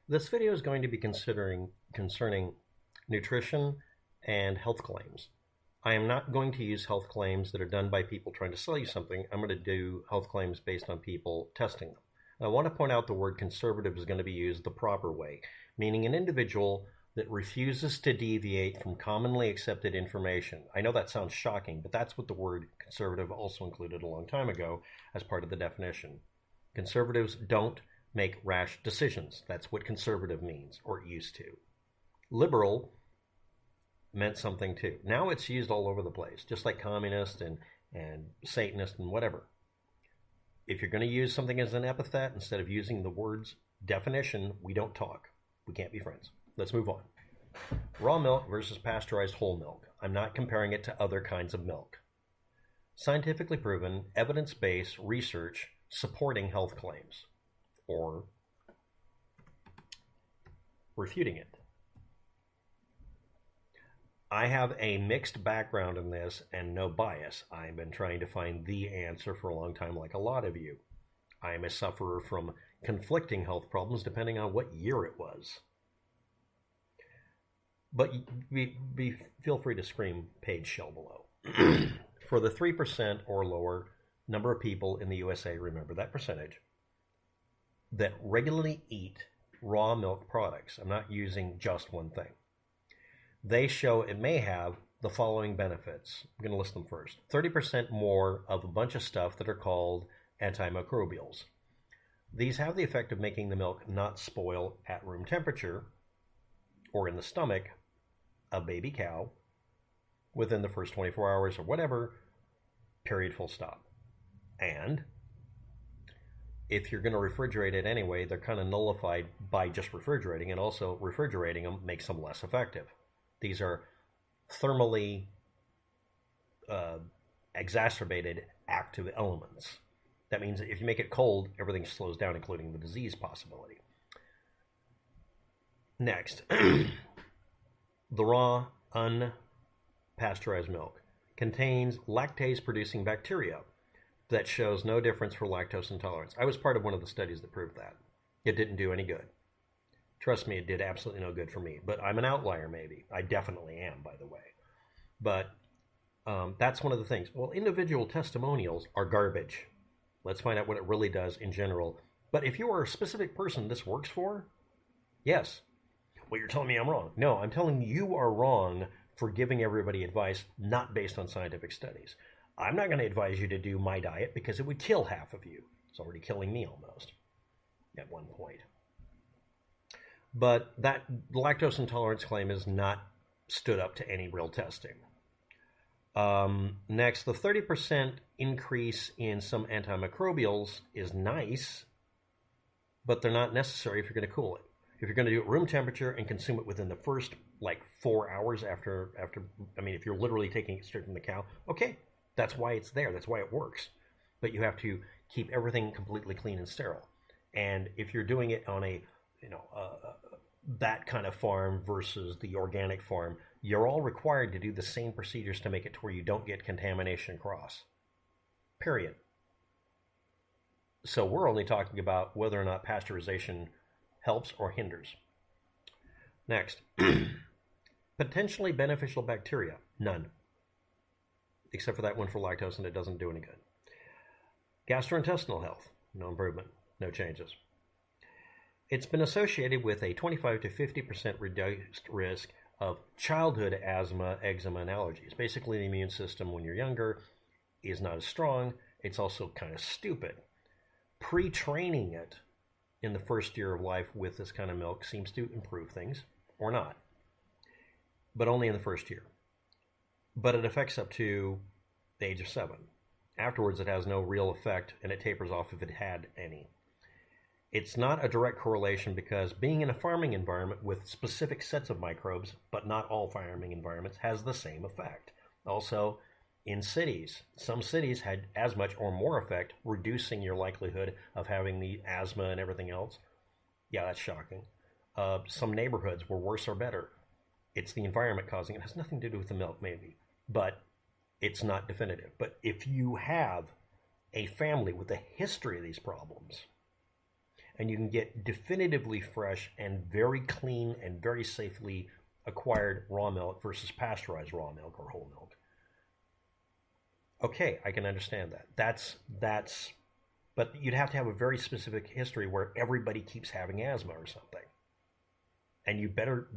This video is going to be concerning nutrition and health claims. I am not going to use health claims that are done by people trying to sell you something. I'm going to do health claims based on people testing them. And I want to point out the word conservative is going to be used the proper way, meaning an individual that refuses to deviate from commonly accepted information. I know that sounds shocking, but that's what the word conservative also included a long time ago as part of the definition. Conservatives don't make rash decisions. That's what conservative means, or it used to. Liberal meant something too. Now it's used all over the place, just like communist and Satanist and whatever. If you're going to use something as an epithet instead of using the word's definition, we don't talk. We can't be friends. Let's move on. Raw milk versus pasteurized whole milk. I'm not comparing it to other kinds of milk. Scientifically proven, evidence-based research supporting health claims, or refuting it. I have a mixed background in this and no bias. I've been trying to find the answer for a long time, like a lot of you. I am a sufferer from conflicting health problems depending on what year it was. But feel free to scream page shell below. For the 3% or lower number of people in the USA, remember that percentage, that regularly eat raw milk products. I'm not using just one thing. They show it may have the following benefits. I'm going to list them first. 30% more of a bunch of stuff that are called antimicrobials. These have the effect of making the milk not spoil at room temperature or in the stomach of baby cow within the first 24 hours or whatever, period, full stop. And if you're going to refrigerate it anyway, they're kind of nullified by just refrigerating, and also refrigerating them makes them less effective. These are thermally exacerbated active elements. That means if you make it cold, everything slows down, including the disease possibility. Next, the raw, unpasteurized milk contains lactase-producing bacteria that shows no difference for lactose intolerance. I was part of one of the studies that proved that. It didn't do any good. Trust me, it did absolutely no good for me. But I'm an outlier, maybe. I definitely am, by the way. But that's one of the things. Well, individual testimonials are garbage. Let's find out what it really does in general. But if you are a specific person this works for, yes. Well, you're telling me I'm wrong. No, I'm telling you are wrong for giving everybody advice not based on scientific studies. I'm not going to advise you to do my diet because it would kill half of you. It's already killing me almost at one point. But that lactose intolerance claim is not stood up to any real testing. Next, the 30% increase in some antimicrobials is nice, but they're not necessary if you're going to cool it. If you're going to do it room temperature and consume it within the first 4 hours after, if you're literally taking it straight from the cow, okay, that's why it's there. That's why it works. But you have to keep everything completely clean and sterile. And if you're doing it on that kind of farm versus the organic farm, you're all required to do the same procedures to make it to where you don't get contamination across. Period. So we're only talking about whether or not pasteurization helps or hinders. Next, potentially beneficial bacteria, none. Except for that one for lactose, and it doesn't do any good. Gastrointestinal health, no improvement, no changes. It's been associated with a 25 to 50% reduced risk of childhood asthma, eczema, and allergies. Basically, the immune system when you're younger is not as strong. It's also kind of stupid. Pre-training it in the first year of life with this kind of milk seems to improve things, or not, but only in the first year. But it affects up to the age of 7. Afterwards, it has no real effect, and it tapers off if it had any. It's not a direct correlation because being in a farming environment with specific sets of microbes, but not all farming environments, has the same effect. Also, in cities, some cities had as much or more effect, reducing your likelihood of having the asthma and everything else. Yeah, that's shocking. Some neighborhoods were worse or better. It's the environment causing it. It has nothing to do with the milk, maybe, but it's not definitive. But if you have a family with a history of these problems, and you can get definitively fresh and very clean and very safely acquired raw milk versus pasteurized raw milk or whole milk. Okay, I can understand that. But you'd have to have a very specific history where everybody keeps having asthma or something. And you better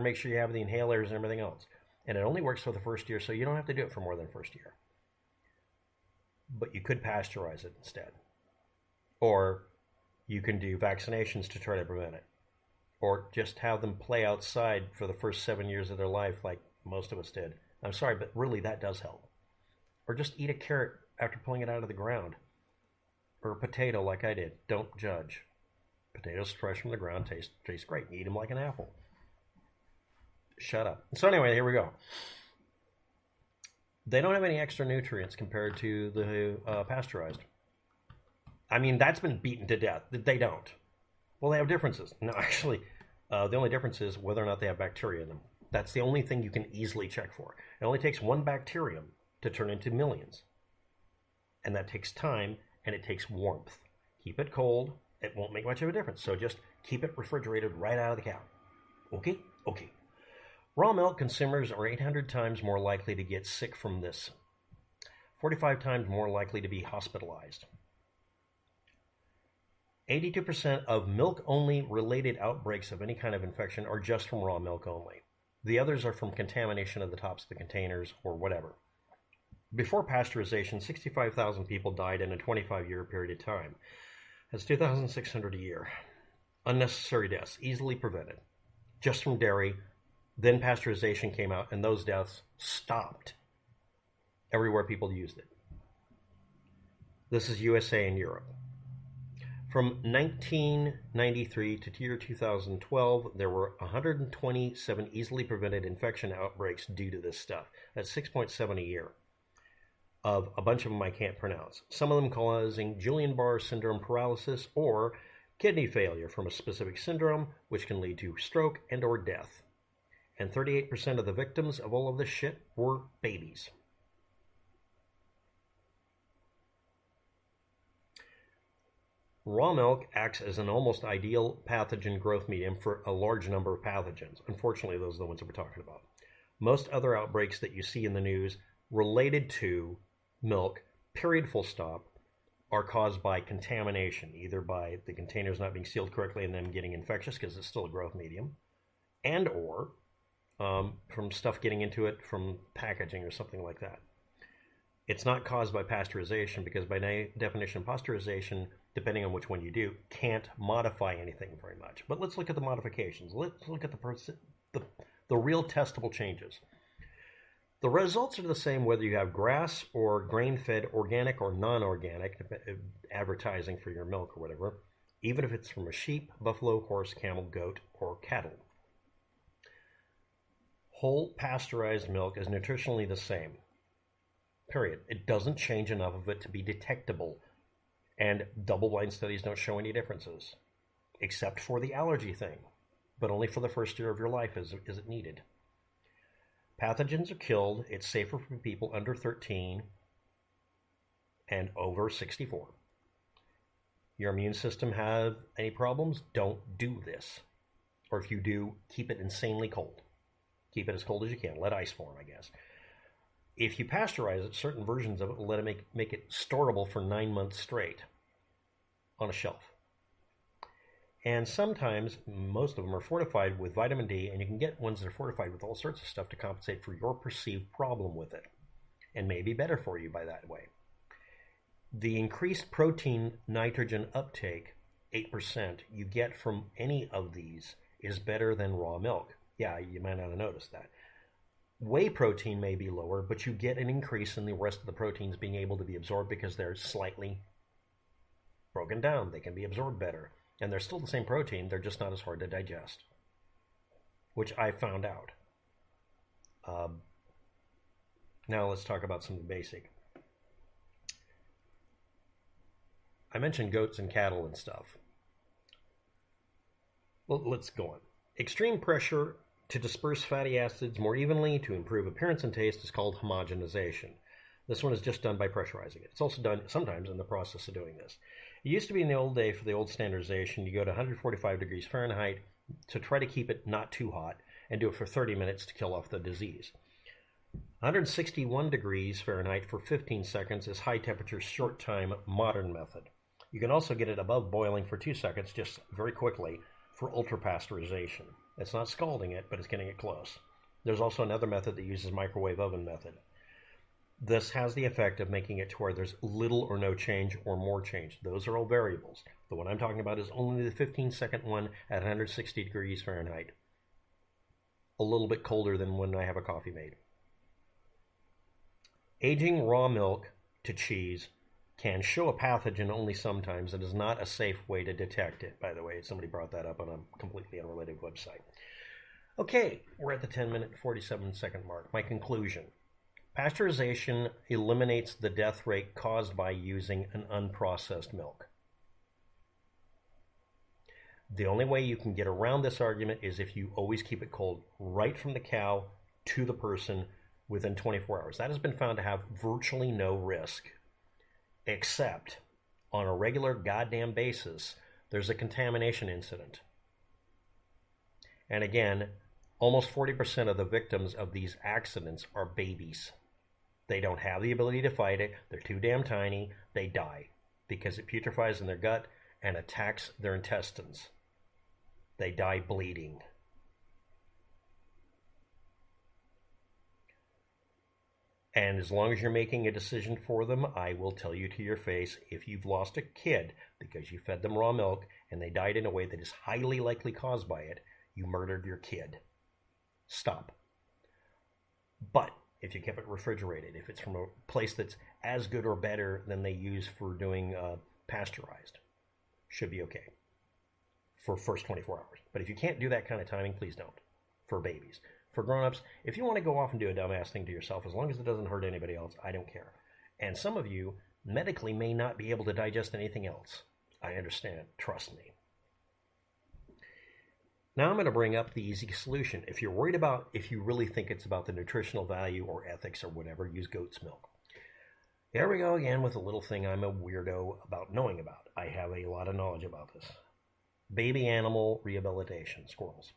make sure you have the inhalers and everything else. And it only works for the first year, so you don't have to do it for more than the first year. But you could pasteurize it instead. Or you can do vaccinations to try to prevent it. Or just have them play outside for the first 7 years of their life like most of us did. I'm sorry, but really that does help. Or just eat a carrot after pulling it out of the ground. Or a potato like I did. Don't judge. Potatoes fresh from the ground taste great. Eat them like an apple. Shut up. So anyway, here we go. They don't have any extra nutrients compared to the pasteurized. I mean, that's been beaten to death. They don't. Well, they have differences. No, actually, the only difference is whether or not they have bacteria in them. That's the only thing you can easily check for. It only takes one bacterium to turn into millions. And that takes time, and it takes warmth. Keep it cold. It won't make much of a difference. So just keep it refrigerated right out of the cow. Okay? Okay. Raw milk consumers are 800 times more likely to get sick from this. 45 times more likely to be hospitalized. 82% of milk-only related outbreaks of any kind of infection are just from raw milk only. The others are from contamination of the tops of the containers or whatever. Before pasteurization, 65,000 people died in a 25-year period of time. That's 2,600 a year. Unnecessary deaths, easily prevented. Just from dairy. Then pasteurization came out, and those deaths stopped everywhere people used it. This is USA and Europe. From 1993 to year 2012, there were 127 easily prevented infection outbreaks due to this stuff. That's 6.7 a year. Of a bunch of them I can't pronounce. Some of them causing Guillain-Barré syndrome paralysis or kidney failure from a specific syndrome, which can lead to stroke and or death. And 38% of the victims of all of this shit were babies. Raw milk acts as an almost ideal pathogen growth medium for a large number of pathogens. Unfortunately, those are the ones that we're talking about. Most other outbreaks that you see in the news related to milk, period, full stop, are caused by contamination, either by the containers not being sealed correctly and then getting infectious because it's still a growth medium, and or from stuff getting into it from packaging or something like that. It's not caused by pasteurization because by definition, pasteurization, depending on which one you do, can't modify anything very much. But let's look at the modifications. Let's look at the real testable changes. The results are the same whether you have grass or grain-fed, organic or non-organic, advertising for your milk or whatever, even if it's from a sheep, buffalo, horse, camel, goat, or cattle. Whole pasteurized milk is nutritionally the same. Period. It doesn't change enough of it to be detectable. And double-blind studies don't show any differences, except for the allergy thing, but only for the first year of your life is it needed. Pathogens are killed. It's safer for people under 13 and over 64. Your immune system have any problems? Don't do this. Or if you do, keep it insanely cold. Keep it as cold as you can. Let ice form, I guess. If you pasteurize it, certain versions of it will let it make it storable for 9 months straight on a shelf. And sometimes, most of them are fortified with vitamin D, and you can get ones that are fortified with all sorts of stuff to compensate for your perceived problem with it, and may be better for you by that way. The increased protein nitrogen uptake, 8%, you get from any of these is better than raw milk. Yeah, you might not have noticed that. Whey protein may be lower, but you get an increase in the rest of the proteins being able to be absorbed because they're slightly broken down. They can be absorbed better. And they're still the same protein, they're just not as hard to digest, which I found out. Now let's talk about something basic. I mentioned goats and cattle and stuff. Well, let's go on. Extreme pressure to disperse fatty acids more evenly to improve appearance and taste is called homogenization. This one is just done by pressurizing it. It's also done sometimes in the process of doing this. It used to be in the old day for the old standardization, you go to 145 degrees Fahrenheit to try to keep it not too hot and do it for 30 minutes to kill off the disease. 161 degrees Fahrenheit for 15 seconds is high temperature, short time, modern method. You can also get it above boiling for 2 seconds, just very quickly, for ultra pasteurization. It's not scalding it, but it's getting it close. There's also another method that uses microwave oven method. This has the effect of making it to where there's little or no change or more change. Those are all variables. The one I'm talking about is only the 15-second one at 160 degrees Fahrenheit. A little bit colder than when I have a coffee made. Aging raw milk to cheese can show a pathogen only sometimes. It is not a safe way to detect it, by the way. Somebody brought that up on a completely unrelated website. Okay, we're at the 10-minute, 47-second mark. My conclusion. Pasteurization eliminates the death rate caused by using an unprocessed milk. The only way you can get around this argument is if you always keep it cold right from the cow to the person within 24 hours. That has been found to have virtually no risk, except on a regular goddamn basis, there's a contamination incident. And again, almost 40% of the victims of these accidents are babies. They don't have the ability to fight it. They're too damn tiny. They die because it putrefies in their gut and attacks their intestines. They die bleeding. And as long as you're making a decision for them, I will tell you to your face, if you've lost a kid because you fed them raw milk and they died in a way that is highly likely caused by it, you murdered your kid. Stop. But if you kept it refrigerated, if it's from a place that's as good or better than they use for doing pasteurized, should be okay for first 24 hours. But if you can't do that kind of timing, please don't. For babies. For grown-ups, if you want to go off and do a dumbass thing to yourself, as long as it doesn't hurt anybody else, I don't care. And some of you medically may not be able to digest anything else. I understand. Trust me. Now I'm going to bring up the easy solution. If you're worried about, if you really think it's about the nutritional value or ethics or whatever, use goat's milk. There we go again with a little thing I'm a weirdo about knowing about. I have a lot of knowledge about this. Baby animal rehabilitation, squirrels.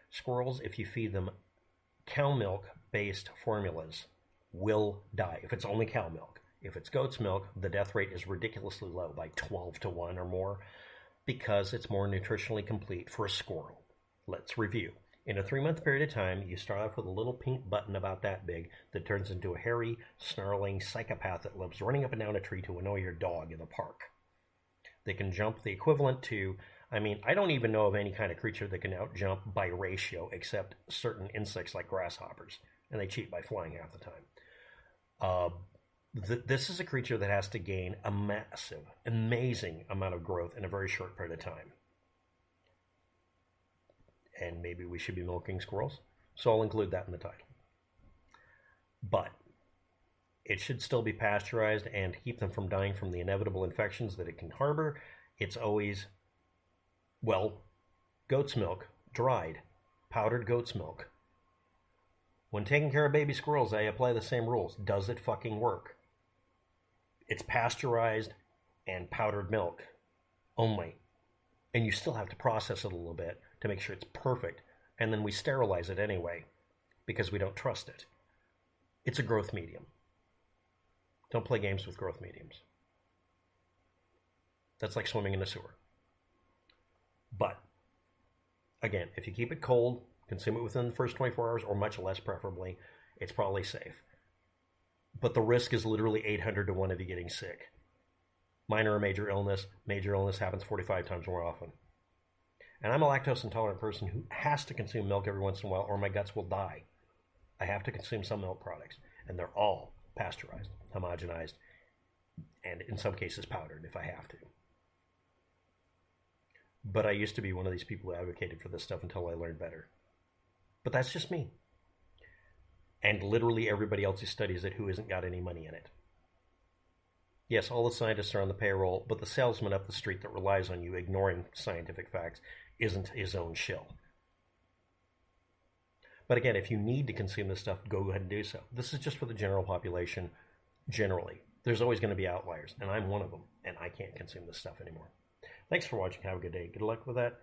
Squirrels, if you feed them cow milk-based formulas, will die. If it's only cow milk. If it's goat's milk, the death rate is ridiculously low, by 12 to 1 or more, because it's more nutritionally complete for a squirrel. Let's review. In a 3-month period of time, you start off with a little pink button about that big that turns into a hairy, snarling psychopath that loves running up and down a tree to annoy your dog in the park. They can jump the equivalent to, I don't even know of any kind of creature that can out-jump by ratio except certain insects like grasshoppers, and they cheat by flying half the time. This is a creature that has to gain a massive, amazing amount of growth in a very short period of time. And maybe we should be milking squirrels, so I'll include that in the title. But it should still be pasteurized, and to keep them from dying from the inevitable infections that it can harbor, it's always, goat's milk, dried, powdered goat's milk. When taking care of baby squirrels, I apply the same rules. Does it fucking work? It's pasteurized and powdered milk only. And you still have to process it a little bit to make sure it's perfect. And then we sterilize it anyway because we don't trust it. It's a growth medium. Don't play games with growth mediums. That's like swimming in a sewer. But, again, if you keep it cold, consume it within the first 24 hours, or much less preferably, it's probably safe. But the risk is literally 800 to 1 of you getting sick. Minor or major illness happens 45 times more often. And I'm a lactose intolerant person who has to consume milk every once in a while or my guts will die. I have to consume some milk products, and they're all pasteurized, homogenized, and in some cases powdered if I have to. But I used to be one of these people who advocated for this stuff until I learned better. But that's just me. And literally everybody else who studies it who hasn't got any money in it. Yes, all the scientists are on the payroll, but the salesman up the street that relies on you ignoring scientific facts isn't his own shill. But again, if you need to consume this stuff, go ahead and do so. This is just for the general population, generally. There's always going to be outliers, and I'm one of them, and I can't consume this stuff anymore. Thanks for watching. Have a good day. Good luck with that.